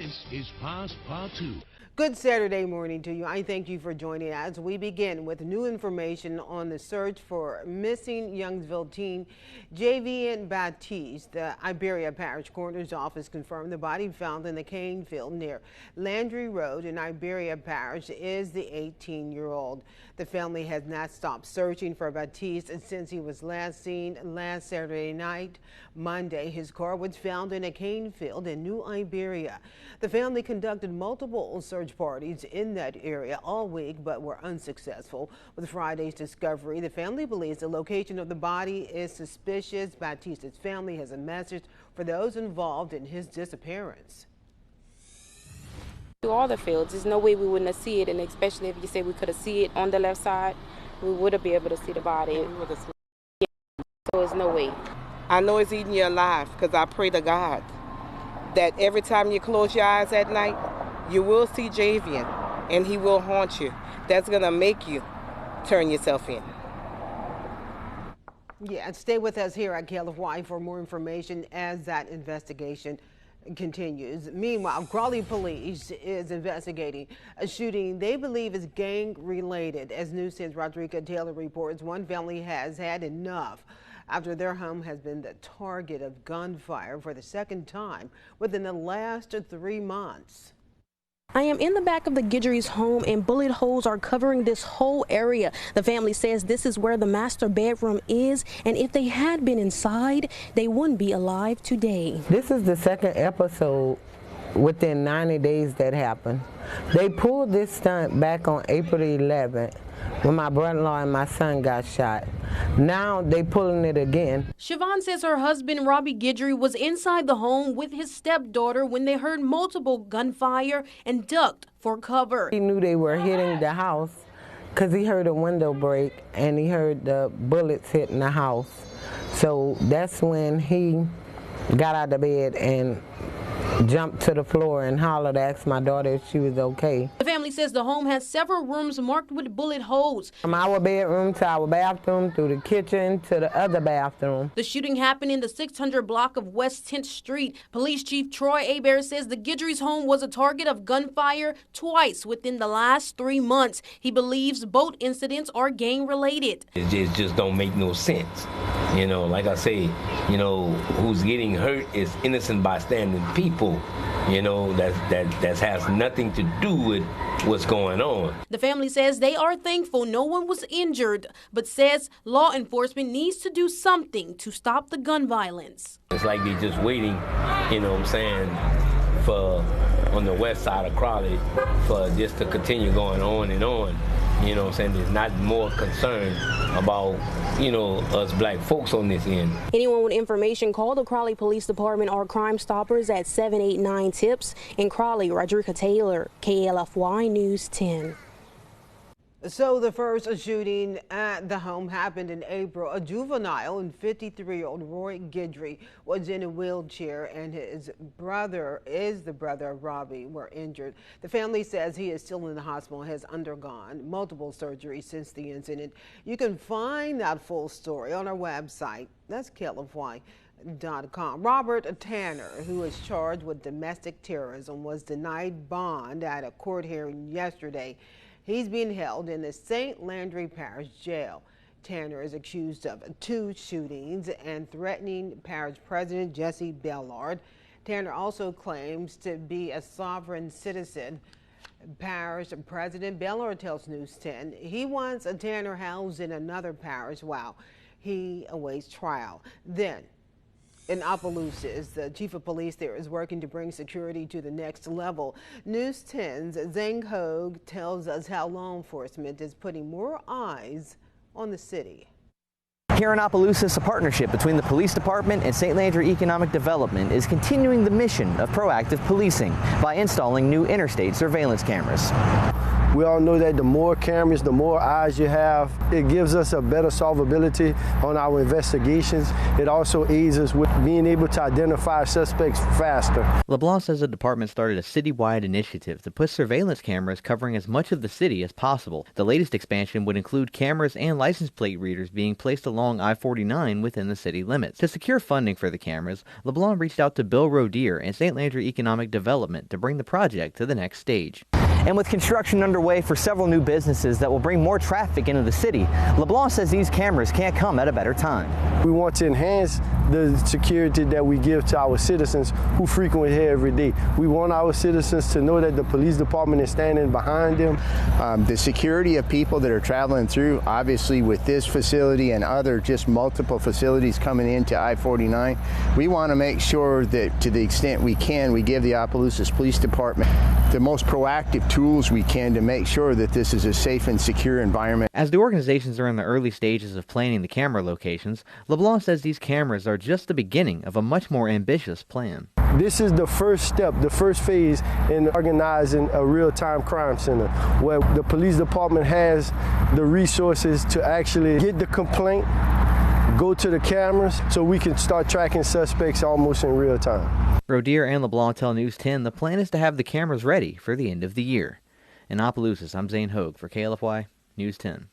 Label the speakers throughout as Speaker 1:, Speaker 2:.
Speaker 1: This is Passe Partout.
Speaker 2: Good Saturday morning to you. I thank you for joining us. We begin with new information on the search for missing Youngsville teen Javian Baptiste. The Iberia Parish Coroner's Office confirmed the body found in the cane field near Landry Road in Iberia Parish is the 18-year-old. The family has not stopped searching for Baptiste since he was last seen last Saturday night. Monday, his car was found in a cane field in New Iberia. The family conducted multiple search parties in that area all week but were unsuccessful. With Friday's discovery, the family believes the location of the body is suspicious. Baptiste's family has a message for those involved in his disappearance.
Speaker 3: Through all the fields, there's no way we wouldn't have seen it, and especially if you say we could have seen it on the left side, we would have been able to see the body. Yeah. So there's no way.
Speaker 4: I know it's eating you alive because I pray to God that every time you close your eyes at night, you will see Javian and he will haunt you. That's going to make you turn yourself in.
Speaker 2: Yeah, and stay with us here at KLFY for more information as that investigation continues. Meanwhile, Crawley police is investigating a shooting they believe is gang related. As News 10's Rodrika Taylor reports, one family has had enough after their home has been the target of gunfire for the second time within the last 3 months.
Speaker 5: I am in the back of the Guidry's home and bullet holes are covering this whole area. The family says this is where the master bedroom is, and if they had been inside, they wouldn't be alive today.
Speaker 6: This is the second episode within 90 days that happened. They pulled this stunt back on April 11th when my brother-in-law and my son got shot. Now they pulling it again.
Speaker 5: Siobhan says her husband, Robbie Guidry, was inside the home with his stepdaughter when they heard multiple gunfire and ducked for cover.
Speaker 6: He knew they were hitting the house because he heard a window break and he heard the bullets hitting the house. So that's when he got out of bed and jumped to the floor and hollered to ask my daughter if she was okay.
Speaker 5: The family says the home has several rooms marked with bullet holes.
Speaker 6: From our bedroom to our bathroom, through the kitchen to the other bathroom.
Speaker 5: The shooting happened in the 600 block of West 10th Street. Police Chief Troy Hebert says the Guidry's home was a target of gunfire twice within the last 3 months. He believes both incidents are gang related.
Speaker 7: It just don't make no sense. You know, like I say, you know, who's getting hurt is innocent bystander people. You know, that has nothing to do with what's going on.
Speaker 5: The family says they are thankful no one was injured, but says law enforcement needs to do something to stop the gun violence.
Speaker 7: It's like they're just waiting, you know what I'm saying, for on the west side of Crawley for this to continue going on and on. You know what I'm saying? There's not more concern about, you know, us black folks on this end.
Speaker 5: Anyone with information, call the Crawley Police Department or Crime Stoppers at 789-TIPS. In Crawley, Rodrika Taylor, KLFY News 10.
Speaker 2: So the first shooting at the home happened in April. A juvenile and 53-year-old Roy Guidry was in a wheelchair and his brother of Robbie were injured. The family says he is still in the hospital and has undergone multiple surgeries since the incident. You can find that full story on our website. That's KLFY.com. Robert Tanner, who is charged with domestic terrorism, was denied bond at a court hearing yesterday. He's being held in the St. Landry Parish Jail. Tanner is accused of 2 shootings and threatening Parish President Jesse Bellard. Tanner also claims to be a sovereign citizen. Parish President Bellard tells News 10 he wants a Tanner housed in another parish while he awaits trial. Then, in Opelousas, the chief of police there is working to bring security to the next level. News 10's Zhang Hogue tells us how law enforcement is putting more eyes on the city.
Speaker 8: Here in Opelousas, a partnership between the police department and St. Landry Economic Development is continuing the mission of proactive policing by installing new interstate surveillance cameras.
Speaker 9: We all know that the more cameras, the more eyes you have, it gives us a better solvability on our investigations. It also aids us with being able to identify suspects faster.
Speaker 8: LeBlanc says the department started a citywide initiative to put surveillance cameras covering as much of the city as possible. The latest expansion would include cameras and license plate readers being placed along I-49 within the city limits. To secure funding for the cameras, LeBlanc reached out to Bill Rodier and St. Landry Economic Development to bring the project to the next stage. And with construction underway for several new businesses that will bring more traffic into the city, LeBlanc says these cameras can't come at a better time.
Speaker 9: We want to enhance the security that we give to our citizens who frequent here every day. We want our citizens to know that the police department is standing behind them.
Speaker 10: The security of people that are traveling through, obviously with this facility and other just multiple facilities coming into I-49, we want to make sure that to the extent we can, we give the Opelousas Police Department the most proactive tools we can to make sure that this is a safe and secure environment.
Speaker 8: As the organizations are in the early stages of planning the camera locations, LeBlanc says these cameras are just the beginning of a much more ambitious plan.
Speaker 9: This is the first step, the first phase in organizing a real-time crime center where the police department has the resources to actually get the complaint, go to the cameras so we can start tracking suspects almost in real time.
Speaker 8: Rodier and LeBlanc tell News 10 the plan is to have the cameras ready for the end of the year. In Opelousas, I'm Zane Hogue for KLFY News 10.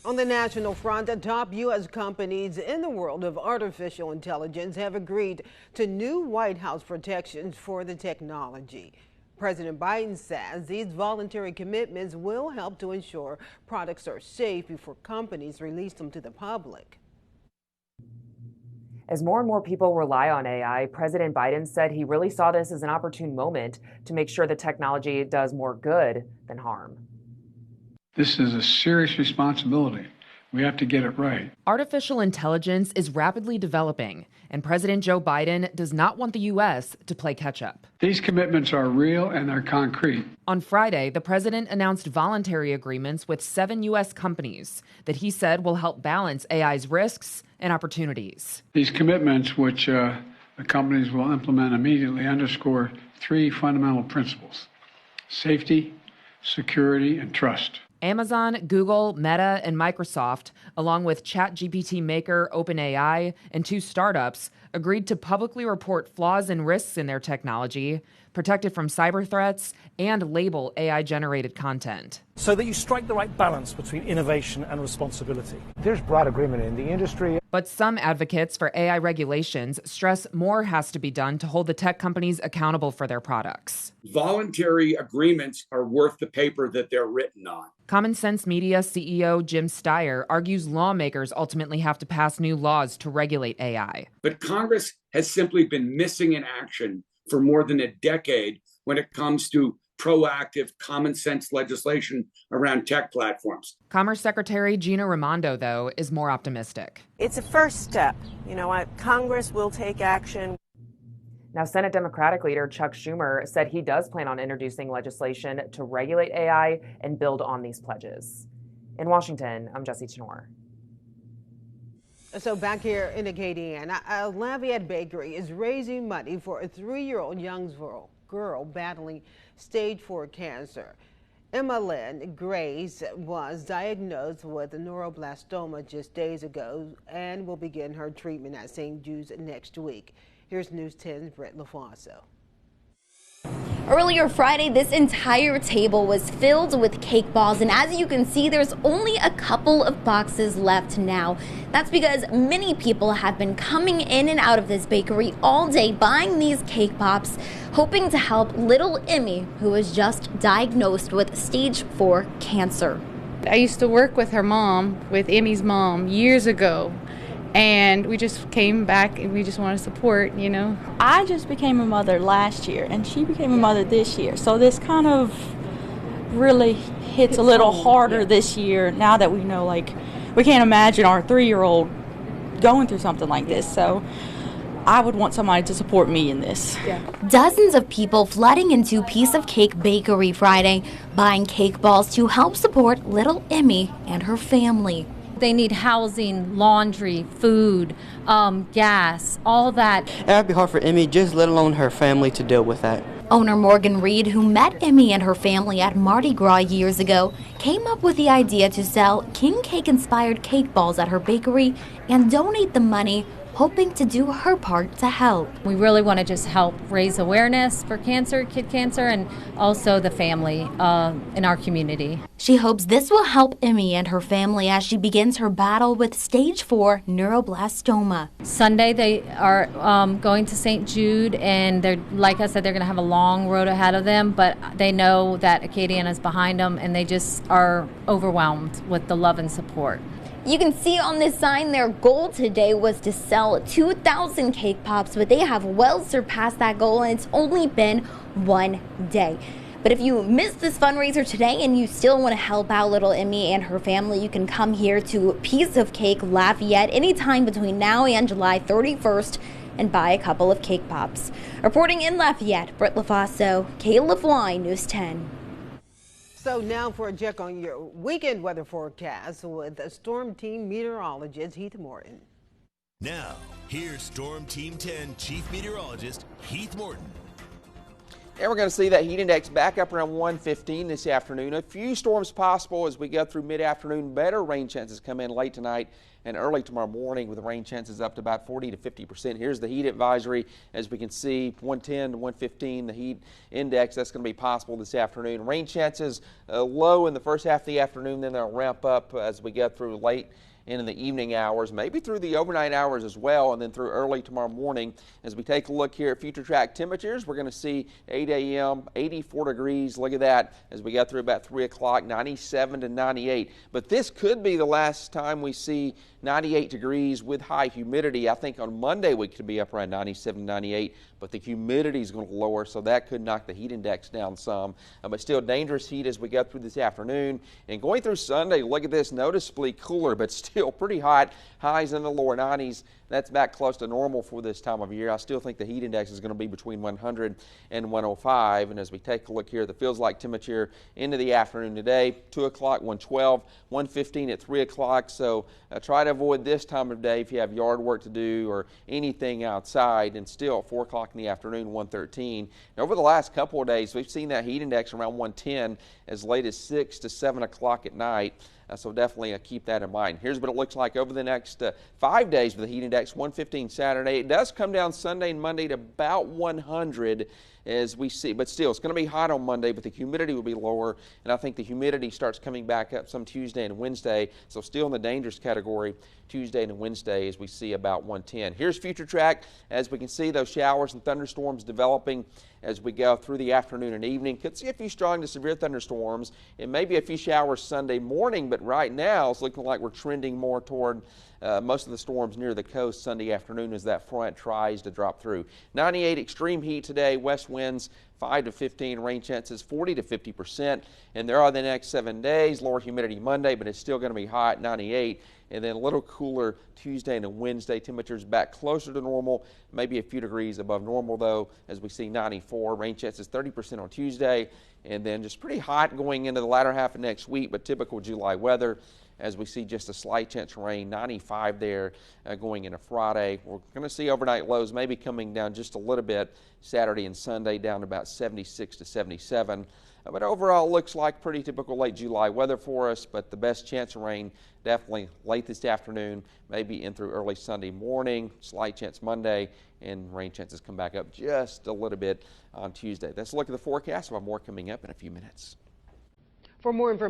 Speaker 2: On the national front, the top U.S. companies in the world of artificial intelligence have agreed to new White House protections for the technology. President Biden says these voluntary commitments will help to ensure products are safe before companies release them to the public.
Speaker 11: As more and more people rely on AI, President Biden said he really saw this as an opportune moment to make sure the technology does more good than harm.
Speaker 12: This is a serious responsibility. We have to get it right.
Speaker 11: Artificial intelligence is rapidly developing, and President Joe Biden does not want the U.S. to play catch-up.
Speaker 12: These commitments are real and they're concrete.
Speaker 11: On Friday, the president announced voluntary agreements with 7 U.S. companies that he said will help balance AI's risks and opportunities.
Speaker 12: These commitments, which the companies will implement immediately, underscore 3 fundamental principles: safety, security, and trust.
Speaker 11: Amazon, Google, Meta, and Microsoft, along with ChatGPT maker OpenAI and 2 startups, agreed to publicly report flaws and risks in their technology, protect it from cyber threats, and label AI-generated content.
Speaker 13: So that you strike the right balance between innovation and responsibility.
Speaker 14: There's broad agreement in the industry.
Speaker 11: But some advocates for AI regulations stress more has to be done to hold the tech companies accountable for their products.
Speaker 15: Voluntary agreements are worth the paper that they're written on.
Speaker 11: Common Sense Media CEO Jim Steyer argues lawmakers ultimately have to pass new laws to regulate AI.
Speaker 15: But Congress has simply been missing in action for more than a decade when it comes to proactive, common sense legislation around tech platforms.
Speaker 11: Commerce Secretary Gina Raimondo, though, is more optimistic.
Speaker 16: It's a first step. Congress will take action.
Speaker 11: Now, Senate Democratic leader Chuck Schumer said he does plan on introducing legislation to regulate AI and build on these pledges. In Washington, I'm Jesse Tenor.
Speaker 2: So back here in Acadiana, a Lafayette bakery is raising money for a 3-year-old Youngsboro girl battling stage 4 cancer. Emma Lynn Grace was diagnosed with neuroblastoma just days ago and will begin her treatment at St. Jude's next week. Here's News 10's Brett LaFonso.
Speaker 17: Earlier Friday, this entire table was filled with cake balls, and as you can see, there's only a couple of boxes left now. That's because many people have been coming in and out of this bakery all day buying these cake pops, hoping to help little Emmy, who was just diagnosed with stage 4 cancer.
Speaker 18: I used to work with her mom, with Emmy's mom, years ago. And we just came back and we just want to support,
Speaker 19: I just became a mother last year and she became a mother this year. So this kind of really hits a little harder this year now that we know, we can't imagine our 3-year-old going through something like this. So I would want somebody to support me in this.
Speaker 17: Dozens of people flooding into Piece of Cake Bakery Friday, buying cake balls to help support little Emmy and her family.
Speaker 20: They need housing, laundry, food, gas, all that.
Speaker 21: It would be hard for Emmy, just let alone her family, to deal with that.
Speaker 17: Owner Morgan Reed, who met Emmy and her family at Mardi Gras years ago, came up with the idea to sell king cake-inspired cake balls at her bakery and donate the money, hoping to do her part to help.
Speaker 20: We really want to just help raise awareness for cancer, kid cancer, and also the family in our community.
Speaker 17: She hopes this will help Emmy and her family as she begins her battle with stage 4 neuroblastoma.
Speaker 20: Sunday they are going to St. Jude, and they're, like I said, they're going to have a long road ahead of them, but they know that Acadiana is behind them, and they just are overwhelmed with the love and support.
Speaker 17: You can see on this sign their goal today was to sell 2,000 cake pops, but they have well surpassed that goal, and it's only been one day. But if you missed this fundraiser today and you still want to help out little Emmy and her family, you can come here to Piece of Cake Lafayette anytime between now and July 31st and buy a couple of cake pops. Reporting in Lafayette, Britt LaFaso, KLFY News 10.
Speaker 2: So now for a check on your weekend weather forecast with Storm Team meteorologist Heath Morton.
Speaker 1: Now, here's Storm Team 10 Chief Meteorologist Heath Morton.
Speaker 21: And we're going to see that heat index back up around 115 this afternoon. A few storms possible as we go through mid-afternoon. Better rain chances come in late tonight and early tomorrow morning, with the rain chances up to about 40 to 50%. Here's the heat advisory. As we can see, 110 to 115, the heat index, that's going to be possible this afternoon. Rain chances low in the first half of the afternoon, then they'll ramp up as we get through late in the evening hours, maybe through the overnight hours as well, and then through early tomorrow morning. As we take a look here at future track temperatures, we're going to see 8 a.m., 84 degrees. Look at that as we get through about 3 o'clock, 97 to 98. But this could be the last time we see 98 degrees with high humidity. I think on Monday we could be up around 97, 98, but the humidity is going to lower, so that could knock the heat index down some. But still dangerous heat as we go through this afternoon. And going through Sunday, look at this, noticeably cooler, but still pretty hot. Highs in the lower 90s. That's back close to normal for this time of year. I still think the heat index is going to be between 100 and 105. And as we take a look here, the feels like temperature into the afternoon today, 2 o'clock, 112, 115 at 3 o'clock. So try to avoid this time of day if you have yard work to do or anything outside. And still at 4 o'clock in the afternoon, 113. Now, over the last couple of days, we've seen that heat index around 110 as late as 6 to 7 o'clock at night. So definitely keep that in mind. Here's what it looks like over the next 5 days with the heat index, 115 Saturday. It does come down Sunday and Monday to about 100 as we see, but still it's going to be hot on Monday, but the humidity will be lower, and I think the humidity starts coming back up some Tuesday and Wednesday, so still in the dangerous category Tuesday and Wednesday as we see about 110. Here's future track. As we can see, those showers and thunderstorms developing as we go through the afternoon and evening. Could see a few strong to severe thunderstorms and maybe a few showers Sunday morning, but right now it's looking like we're trending more toward most of the storms near the coast Sunday afternoon as that front tries to drop through. 98 extreme heat today, west winds 5 to 15, rain chances 40 to 50%. And there are the next 7 days, lower humidity Monday, but it's still going to be hot, 98. And then a little cooler Tuesday and Wednesday. Temperatures back closer to normal, maybe a few degrees above normal though, as we see 94. Rain chances 30% on Tuesday, and then just pretty hot going into the latter half of next week, but typical July weather as we see just a slight chance of rain, 95 there going into Friday. We're going to see overnight lows maybe coming down just a little bit Saturday and Sunday, down to about 76 to 77. But overall, looks like pretty typical late July weather for us, but the best chance of rain definitely late this afternoon, maybe in through early Sunday morning, slight chance Monday, and rain chances come back up just a little bit on Tuesday. Let's look at the forecast. We'll have more coming up in a few minutes.
Speaker 2: For more information